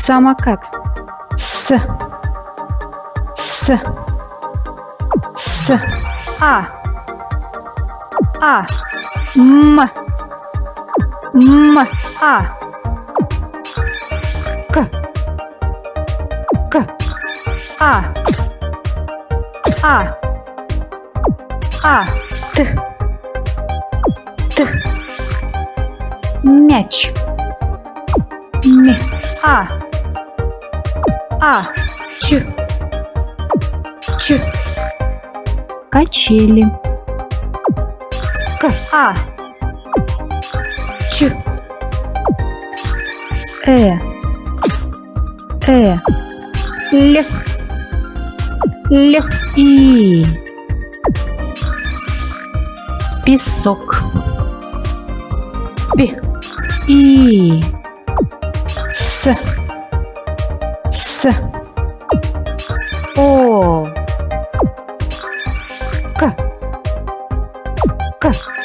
самокат. С. А. М. А. К. Т. Мяч. Ч. Качели. Ч. Л. И. Песок. П. И. С. О. К.